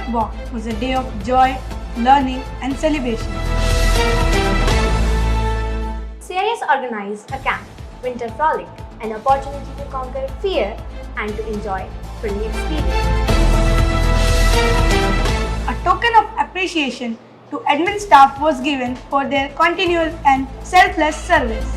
Alphabet Walk was a day of joy, learning, and celebration. CIS organized a camp, Winter Frolic, an opportunity to conquer fear and to enjoy thrilling experience. A token of appreciation to admin staff was given for their continuous and selfless service.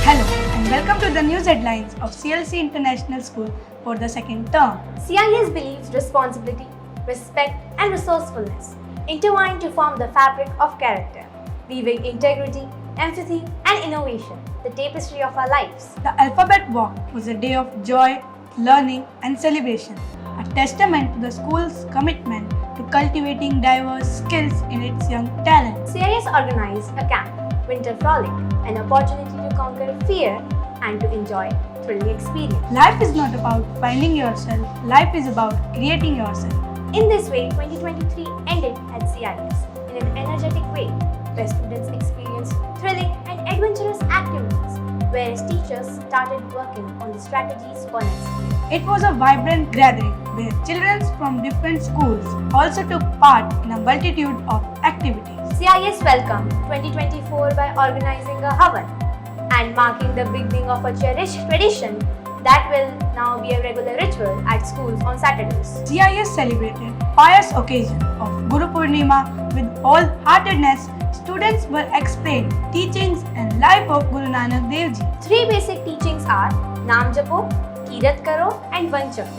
Hello and welcome to the news headlines of CLC International School for the second term. CIS believes responsibility, respect, and resourcefulness intertwine to form the fabric of character, weaving integrity, empathy, and innovation, the tapestry of our lives. The Alphabet Walk was a day of joy, learning, and celebration, a testament to the school's commitment to cultivating diverse skills in its young talent. CIS organized a camp, Winter Frolic, an opportunity to conquer fear and to enjoy thrilling experience. Life is not about finding yourself, life is about creating yourself. In this way, 2023 ended at CIS in an energetic way, where students experienced thrilling and adventurous activities, whereas teachers started working on the strategies for next year. It was a vibrant gathering where children from different schools also took part in a multitude of activities. CIS welcomed 2024 by organizing a Havan and marking the beginning of a cherished tradition that will now be a regular ritual at schools on Saturdays. CIS celebrated pious occasion of Guru Purnima with wholeheartedness. Students were explained teachings and life of Guru Nanak Dev Ji. Three basic teachings are Naam Japo, Kirat Karo and Vanchak,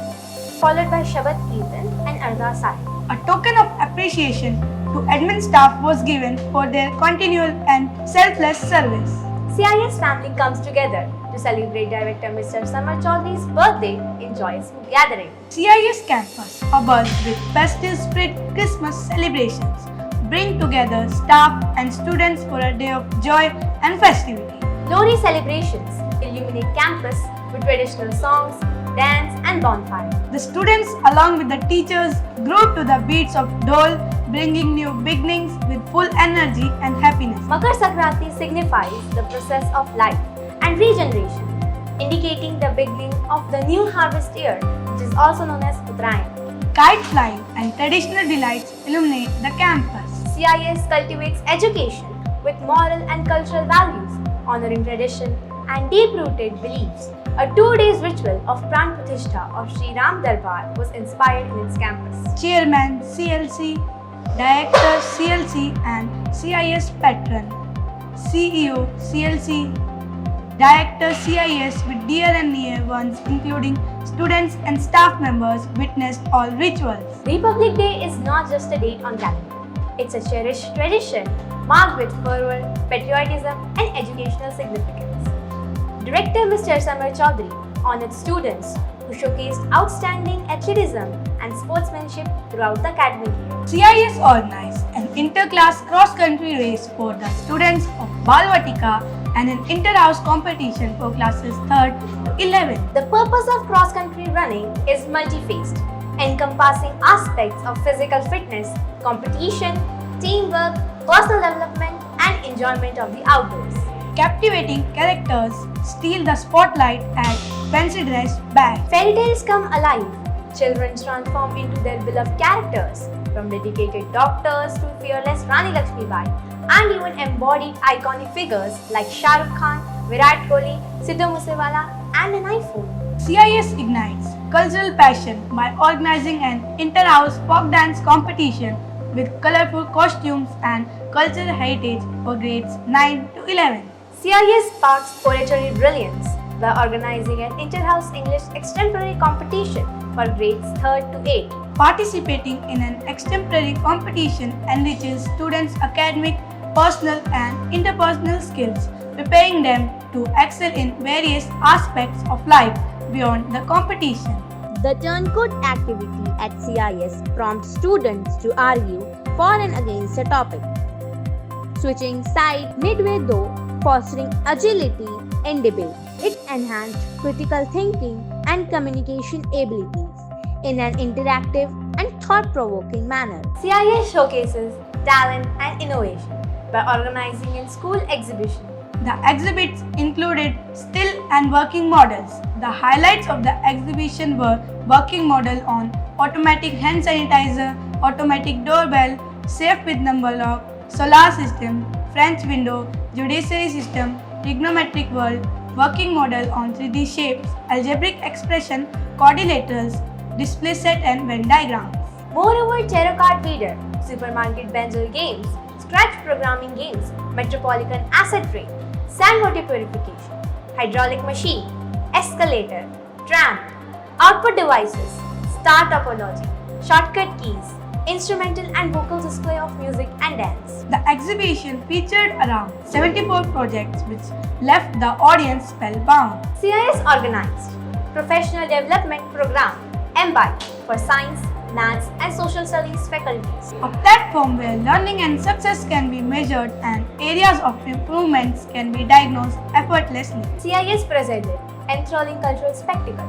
followed by Shabad Kirtan and Ardas Sahib. A token of appreciation to admin staff was given for their continual and selfless service. CIS family comes together to celebrate Director Mr. Samar Chaudhary's birthday in joyous gathering. CIS campus, abuzz with festive spirit Christmas celebrations, bring together staff and students for a day of joy and festivity. Lori celebrations illuminate campus with traditional songs, dance and bonfire. The students along with the teachers groove to the beats of dole, bringing new beginnings with full energy and happiness. Makar Sankranti signifies the process of life and regeneration, indicating the beginning of the new harvest year, which is also known as Uttarayan. Kite flying and traditional delights illuminate the campus. CIS cultivates education with moral and cultural values, honoring tradition and deep-rooted beliefs. A 2-day ritual of Pran Pratishtha of Sri Ram Darbar was inspired in its campus. Chairman CLC, Director CLC and CIS Patron, CEO CLC, Director CIS with dear and near ones including students and staff members witnessed all rituals. Republic Day is not just a date on calendar. It's a cherished tradition marked with fervor, patriotism and educational significance. Director Mr. Samar Chaudhary honored students who showcased outstanding athleticism and sportsmanship throughout the academic year. CIS organized an inter-class cross-country race for the students of Balvatika and an inter-house competition for classes 3rd to 11th. The purpose of cross-country running is multi-faced, encompassing aspects of physical fitness, competition, teamwork, personal development and enjoyment of the outdoors. Captivating characters steal the spotlight at fancy dress bag. Fairy tales come alive. Children transform into their beloved characters, from dedicated doctors to fearless Rani Lakshmibai, and even embodied iconic figures like Shah Rukh Khan, Virat Kohli, Sidhu Moosewala, and an iPhone. CIS ignites cultural passion by organizing an inter-house folk dance competition with colorful costumes and cultural heritage for grades 9 to 11. CIS sparks poetry brilliance by organizing an inter-house English extemporary competition for grades 3rd to 8th. Participating in an extemporary competition enriches students' academic, personal and interpersonal skills, preparing them to excel in various aspects of life beyond the competition. The Turncoat activity at CIS prompts students to argue for and against a topic, switching side midway though fostering agility in debate. It enhanced critical thinking and communication abilities in an interactive and thought-provoking manner. CIS showcases talent and innovation by organizing a school exhibition The exhibits included still and working models. The highlights of the exhibition were working model on automatic hand sanitizer, automatic doorbell, safe with number lock, solar system, French window, judiciary system, trigonometric world, working model on 3D shapes, algebraic expression, quadrilaterals, display set and Venn diagrams. Moreover, tarot card reader, supermarket benzel games, scratch programming games, metropolitan acid rain, sand water purification, hydraulic machine, escalator, tram, output devices, star topology, shortcut keys, instrumental and vocal display of music and dance. The exhibition featured around 74 projects which left the audience spellbound. CIS organized Professional Development Program MBI for Science, Maths and Social Studies faculties. A platform where learning and success can be measured and areas of improvements can be diagnosed effortlessly. CIS presented enthralling cultural spectacle,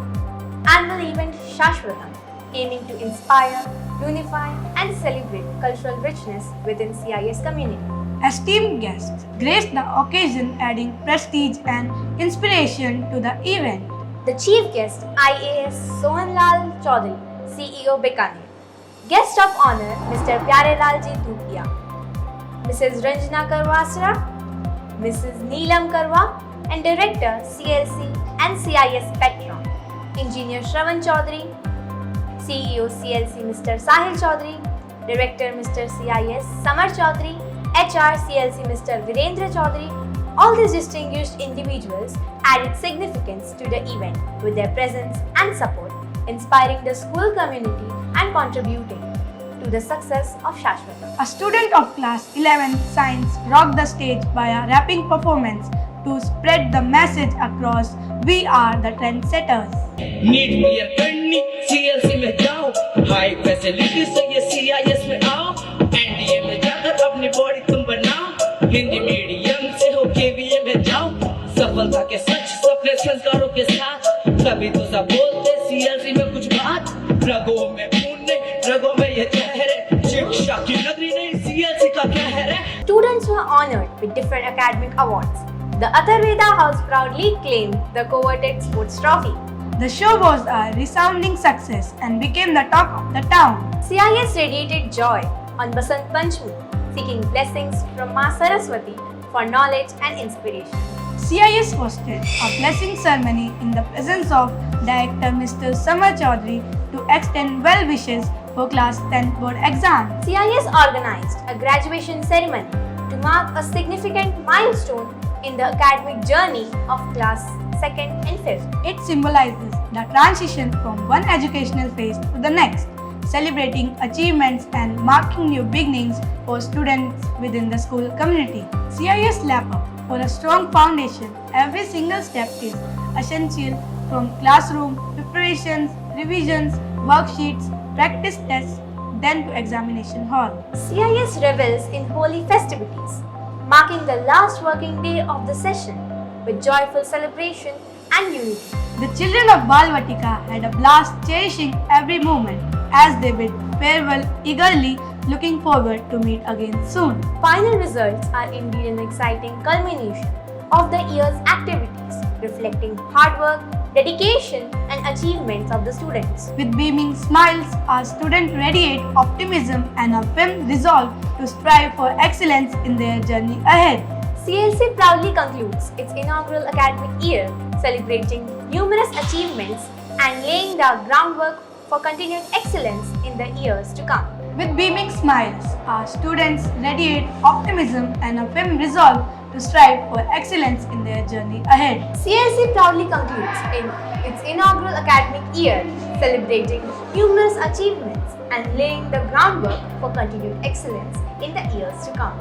annual event Shashwatam, aiming to inspire, unify and celebrate cultural richness within CIS community. Esteemed guests graced the occasion, adding prestige and inspiration to the event. The chief guest IAS Sohanlal Chaudhary, CEO Bikaner. Guest of honor Mr. Pyarelal Ji Dhupia, Mrs. Ranjana Karwasra, Mrs. Neelam Karwa and Director CLC and CIS Petron, Engineer Shravan Chaudhary, CEO CLC Mr. Sahil Chaudhary, Director Mr. CIS Samar Chaudhary, HR CLC Mr. Virendra Chaudhary. All these distinguished individuals added significance to the event with their presence and support, inspiring the school community and contributing to the success of Shashwatam. A student of class 11 science rocked the stage by a rapping performance to spread the message across "We are the trendsetters." NEET clear करनी CLC में जाओ, high facility से ये CIS में आओ, NDA में जाकर अपनी बॉडी तुम बनाओ, हिंदी मीडियम से हो केवीए में जाओ, सफलता के सच सपने संस्कारों के साथ, कभी तो सब बोलते सीएलसी में कुछ बात, रगों में खून नहीं, रगों में ये चेहरे, शिक्षा की नगरी नहीं सीएलसी का कहर है. Students were honored with different academic awards. The Atharveda House proudly claimed the coveted sports trophy. The show was a resounding success and became the talk of the town. CIS radiated joy on Basant Panchami, seeking blessings from Ma Saraswati for knowledge and inspiration. CIS hosted a blessing ceremony in the presence of Director Mr. Samar Chaudhary to extend well wishes for Class 10 board exam. CIS organized a graduation ceremony to mark a significant milestone in the academic journey of Class 2nd and 5th. It symbolizes the transition from one educational phase to the next, celebrating achievements and marking new beginnings for students within the school community. CIS Lap Up for a strong foundation. Every single step is essential, from classroom preparations, revisions, worksheets, practice tests, then to examination hall. CIS revels in holy festivities, marking the last working day of the session with joyful celebration and unity. The children of Balvatika had a blast, cherishing every moment as they bid farewell, eagerly looking forward to meet again soon. Final results are indeed an exciting culmination of the year's activities, reflecting hard work, dedication, and achievements of the students. With beaming smiles, our students radiate optimism and a firm resolve to strive for excellence in their journey ahead. CLC proudly concludes its inaugural academic year, celebrating numerous achievements and laying the groundwork for continued excellence in the years to come. With beaming smiles, our students radiate optimism and a firm resolve to strive for excellence in their journey ahead. CLC proudly concludes in its inaugural academic year, celebrating numerous achievements and laying the groundwork for continued excellence in the years to come.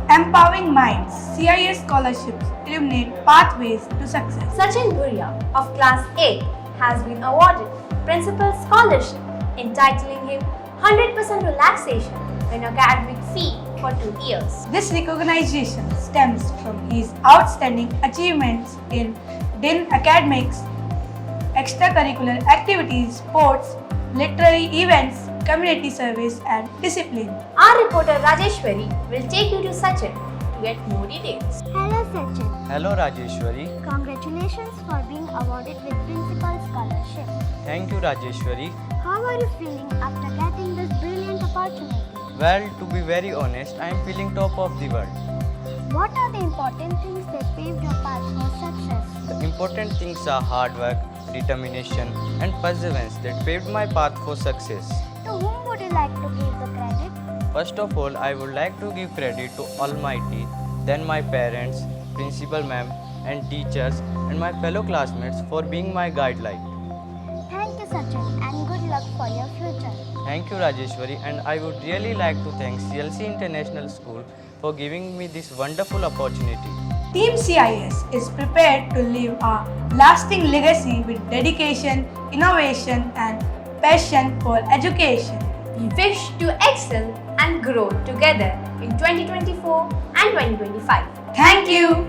Empowering minds, CIS scholarships illuminate pathways to success. Sachin Bhuria of Class 8 has been awarded Principal Scholarship, entitling him 100% relaxation in academic fee for 2 years. This recognition stems from his outstanding achievements in academics, extracurricular activities, sports, literary events, community service and discipline. Our reporter Rajeshwari will take you to Sachin to get more details. Hello Sachin. Hello Rajeshwari. Congratulations for being awarded with Principal Scholarship. Thank you Rajeshwari. How are you feeling after getting this brilliant opportunity? Well, to be very honest, I am feeling top of the world. What are the important things that paved your path for success? The important things are hard work, determination and perseverance that paved my path for success. To whom would you like to give the credit? First of all, I would like to give credit to Almighty, then my parents, principal ma'am and teachers and my fellow classmates for being my guideline. Thank you Sachin and good luck for your future. Thank you Rajeshwari, and I would really like to thank CLC International School for giving me this wonderful opportunity. Team CIS is prepared to leave a lasting legacy with dedication, innovation, and passion for education. We wish to excel and grow together in 2024 and 2025. Thank you.